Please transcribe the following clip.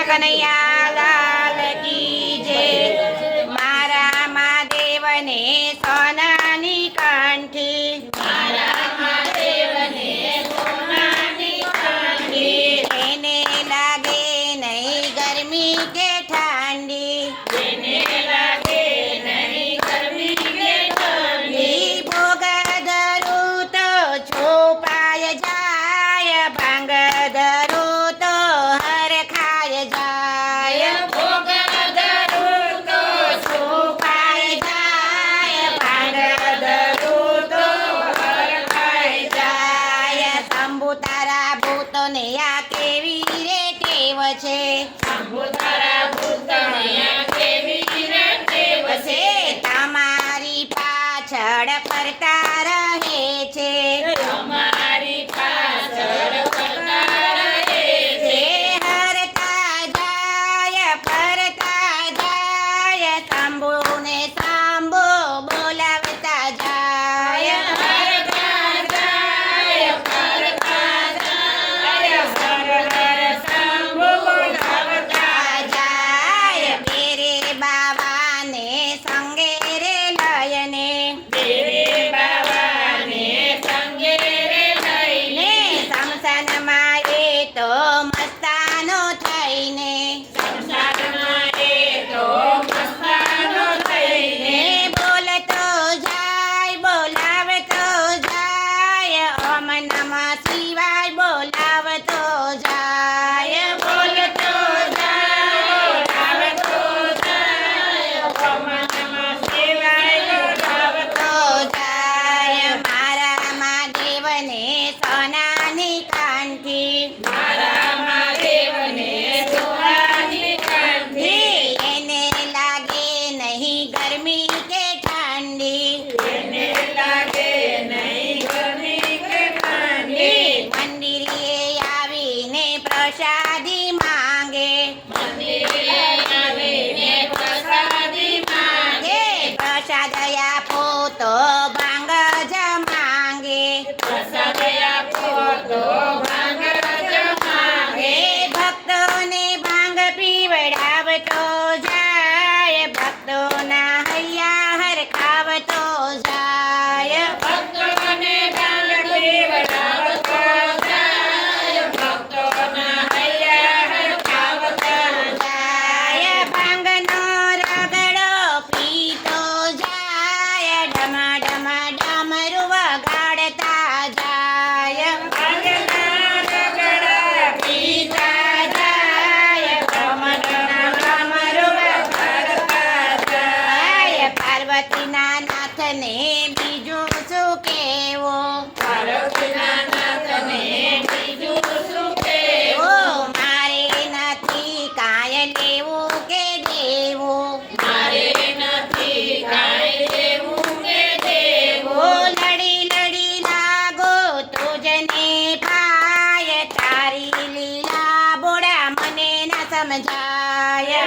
કનૈયા લાલ કી જય। મારા મહાદેવને સોનાની કંઠી, મારા મહાદેવને સોનાની કંઠી, એને લાગે નહીં ગરમી કે ઠંડી, એને લાગે નહીં ગરમી કે ઠંડી। ભોગ ધરું તો છુપાય જાય, ભાંગ ધરું તો હર ખાય જાય, ભોગ ધરું તો છુપાય જાય, ભાંગ ધરું તો હર ખાય જાય। શંભુ તારા ભૂતોને આ કેવી રે ટેવ છે, શંભુ તારા ભૂતોને આ કેવી રે ટેવ છે, તમારી પાછળ ફરતા રહે છે, તમારી પાછળ ફરતા રહે છે। હરતા જાય ફરતા જાય, શંભુને શંભુ બોલાવતા જાય, હરતા જાય ફરતા જાય, હર હર શંભુ બોલાવતા જાય। બેરે બાવાને સંગે રે લયને, બેરે બાવાને સંગે રે લઈને, શમશાનમાં એ તો મસ્તાનો થઈને, શમશાનમાં એ તો મસ્તાનો થઈને, બોલતો જાય બોલાવતો જાય, ઓમ નમઃ શિવાય બોલાવતો જાય, બોલતો જાય બોલાવતો જાય, ઓમ નમઃ શિવાય બોલાવતો જાય। મારા મહાદેવને સોનાની કંઠી, મારા મહાદેવને સોનાની કંઠી, એને લાગે નહીં ગરમી કે ઠંડી, એને લાગે નહીં ગરમી કે ઠંડી। મંદિરે આવીને પ્રસાદી માંગે, મંદિરે આવીને પ્રસાદી માંગે, પ્રસાદ આપો તો ભાંગ જ માંગે, પ્રસાદ આપો તો ભાંગ જ માંગે। ભક્તોને ભાંગ પીવડાવતો જાય, ભક્તોના હૈયા હરખાવતો જાય, ભક્તોને ભાંગ પીવડાવતો જાય, ભક્તોના હૈયા હરખાવતો જાય। ભાંગનો રગડો પીતો જાય, ડમ ડમ ડમરુ વગાડતા જાય, ભાંગના રગડા પીતા જાય, ડમ ડમ ડમરુ વગાડતા જાય। પાર્વતીના નાથને બીજું શું કહેવું, પાર્વતીના નાથને બીજું શું કહેવું, મારે નથી કાંઈ લેવું કે દેવું, મારે નથી કાંઈ લેવું કે દેવું। લડી લડી લાગો તુજને ભાય, તારી લીલા બોડા મને ન સમજાય।